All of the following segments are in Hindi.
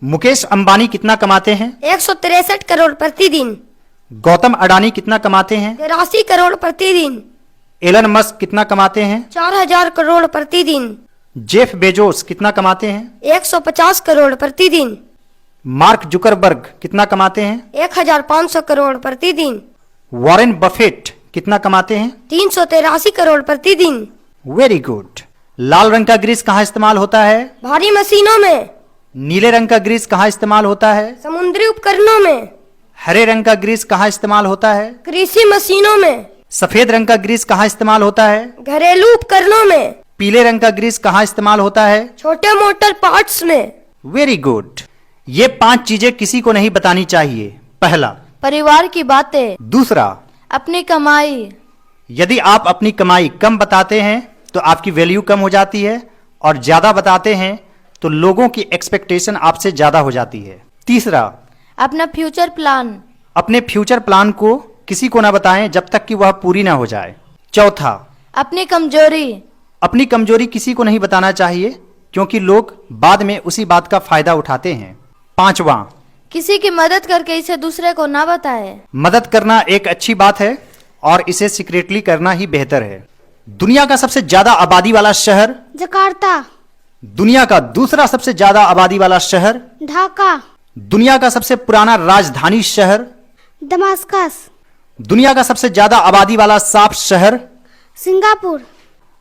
मुकेश अंबानी कितना कमाते हैं? 163 करोड़ प्रतिदिन। गौतम अडानी कितना कमाते हैं? 83 करोड़ प्रतिदिन। एलन मस्क कितना कमाते हैं? 4000 करोड़ प्रतिदिन। जेफ बेजोस कितना कमाते हैं? 150 करोड़ प्रतिदिन। मार्क जुकरबर्ग कितना कमाते हैं? 1500 करोड़ प्रतिदिन। वॉरेन बफेट कितना कमाते हैं? 383 करोड़ प्रतिदिन। Very good. लाल रंग का ग्रीस कहाँ इस्तेमाल होता है? भारी मशीनों में। नीले रंग का ग्रीस कहाँ इस्तेमाल होता है? समुद्री उपकरणों में। हरे रंग का ग्रीस कहाँ इस्तेमाल होता है? कृषि मशीनों में। सफेद रंग का ग्रीस कहाँ इस्तेमाल होता है? घरेलू उपकरणों में। पीले रंग का ग्रीस कहाँ इस्तेमाल होता है? छोटे मोटर पार्ट्स में। Very good. ये 5 चीजें किसी को नहीं बतानी चाहिए। पहला, परिवार की बातें। दूसरा, अपनी कमाई। यदि आप अपनी कमाई कम बताते हैं तो आपकी वैल्यू कम हो जाती है, और ज्यादा बताते हैं तो लोगों की एक्सपेक्टेशन आपसे ज्यादा हो जाती है। तीसरा, अपना फ्यूचर प्लान। अपने फ्यूचर प्लान को किसी को ना बताएं जब तक कि वह पूरी ना हो जाए। चौथा, अपनी कमजोरी। अपनी कमजोरी किसी को नहीं बताना चाहिए, क्योंकि लोग बाद में उसी बात का फायदा उठाते हैं। पांचवा, किसी की मदद करके इसे दूसरे को ना बताए। मदद करना एक अच्छी बात है और इसे सीक्रेटली करना ही बेहतर है। दुनिया का सबसे ज्यादा आबादी वाला शहर? जकार्ता। दुनिया का दूसरा सबसे ज्यादा आबादी वाला शहर? ढाका। दुनिया का सबसे पुराना राजधानी शहर? दमास्कस। दुनिया का सबसे ज्यादा आबादी वाला साफ शहर? सिंगापुर।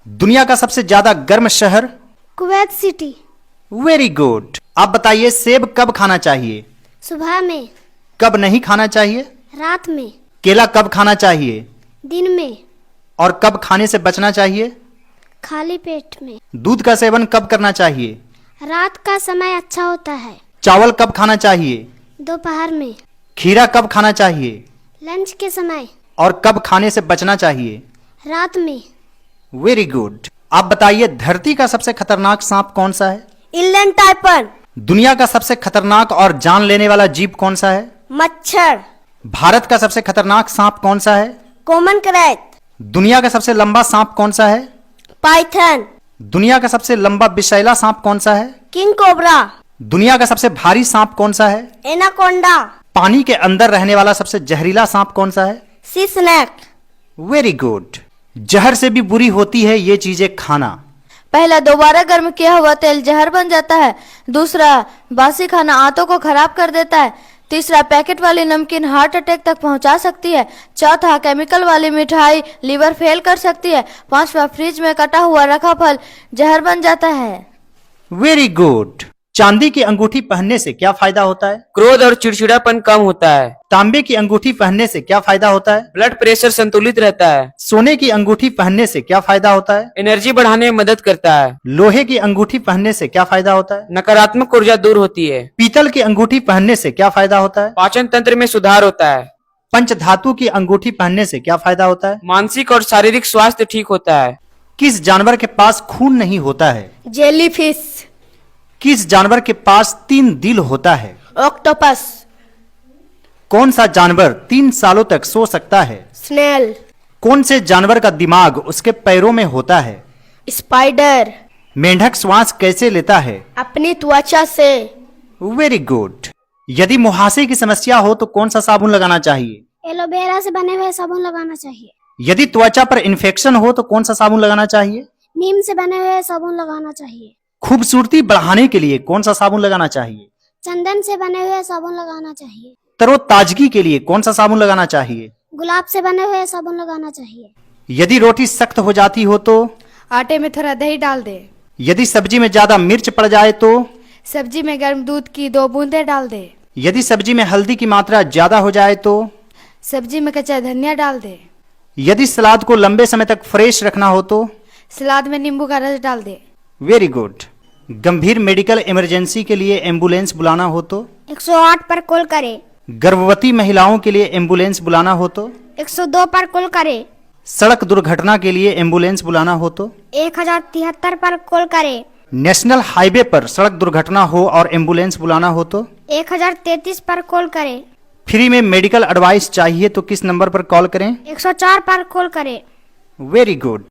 दुनिया का सबसे ज्यादा गर्म शहर? Kuwait city. Very good. आप बताइए, सेब कब खाना चाहिए? सुबह में। कब नहीं खाना चाहिए? रात में। केला कब खाना चाहिए? दिन में। और कब खाने से बचना चाहिए? खाली पेट में। दूध का सेवन कब करना चाहिए? रात का समय अच्छा होता है। चावल कब खाना चाहिए? दोपहर में। खीरा कब खाना चाहिए? लंच के समय। और कब खाने से बचना चाहिए? रात में। Very good. आप बताइए, धरती का सबसे खतरनाक सांप कौन सा है? इंलैंड टाइपर। दुनिया का सबसे खतरनाक और जान लेने वाला जीव कौन सा है? मच्छर। भारत का सबसे खतरनाक सांप कौन सा है? Common krait. दुनिया का सबसे लंबा सांप कौन सा है? पाइथन। दुनिया का सबसे लंबा विषैला सांप कौन सा है? King cobra. दुनिया का सबसे भारी सांप कौन सा है? एनाकोंडा। पानी के अंदर रहने वाला सबसे जहरीला सांप कौन सा है? Sea snake. Very good. जहर से भी बुरी होती है ये चीजें खाना। पहला, दोबारा गर्म किया हुआ तेल जहर बन जाता है। दूसरा, बासी खाना आंतों को खराब कर देता है। तीसरा, पैकेट वाली नमकीन हार्ट अटैक तक पहुंचा सकती है। चौथा, केमिकल वाली मिठाई लीवर फेल कर सकती है। पांचवा, फ्रिज में कटा हुआ रखा फल जहर बन जाता है। Very good. चांदी की अंगूठी पहनने से क्या फायदा होता है? क्रोध और चिड़चिड़ापन कम होता है। तांबे की अंगूठी पहनने से क्या फायदा होता है? ब्लड प्रेशर संतुलित रहता है। सोने की अंगूठी पहनने से क्या फायदा होता है? एनर्जी बढ़ाने में मदद करता है। लोहे की अंगूठी पहनने से क्या फायदा होता है? नकारात्मक ऊर्जा दूर होती है। पीतल की अंगूठी पहनने से क्या फायदा होता है? पाचन तंत्र में सुधार होता है। पंचधातु की अंगूठी पहनने से क्या फायदा होता है? मानसिक और शारीरिक स्वास्थ्य ठीक होता है। किस जानवर के पास खून नहीं होता है? जेलीफिश। किस जानवर के पास 3 दिल होता है? ऑक्टोपस। कौन सा जानवर 3 सालों तक सो सकता है? स्नेल। कौन से जानवर का दिमाग उसके पैरों में होता है? स्पाइडर। मेंढक श्वास कैसे लेता है? अपनी त्वचा से। Very good. यदि मुहासे की समस्या हो तो कौन सा साबुन लगाना चाहिए? एलोवेरा से बने हुए साबुन लगाना चाहिए। यदि त्वचा पर इन्फेक्शन हो तो कौन सा साबुन लगाना चाहिए? नीम से बने हुए साबुन लगाना चाहिए। खूबसूरती बढ़ाने के लिए कौन सा साबुन लगाना चाहिए? चंदन से बने हुए साबुन लगाना चाहिए। तरोताजगी के लिए कौन सा साबुन लगाना चाहिए? गुलाब से बने हुए साबुन लगाना चाहिए। यदि रोटी सख्त हो जाती हो तो? आटे में थोड़ा दही डाल दे। यदि सब्जी में ज्यादा मिर्च पड़ जाए तो? सब्जी में गर्म दूध की 2 बूंदें डाल दे। यदि सब्जी में हल्दी की मात्रा ज्यादा हो जाए तो? सब्जी में कच्चा धनिया डाल दे। यदि सलाद को लंबे समय तक फ्रेश रखना हो तो? सलाद में नींबू का रस डाल दे। Very good. गंभीर मेडिकल इमरजेंसी के लिए एम्बुलेंस बुलाना हो तो? 108 पर कॉल करें। गर्भवती महिलाओं के लिए एम्बुलेंस बुलाना हो तो? 102 पर कॉल करें। सड़क दुर्घटना के लिए एम्बुलेंस बुलाना हो तो? 1073 पर कॉल करें। नेशनल हाईवे पर सड़क दुर्घटना हो और एम्बुलेंस बुलाना हो तो? 1033 पर कॉल करें। फ्री में मेडिकल एडवाइस चाहिए तो किस नंबर पर कॉल करें? 104 पर कॉल करें। Very good.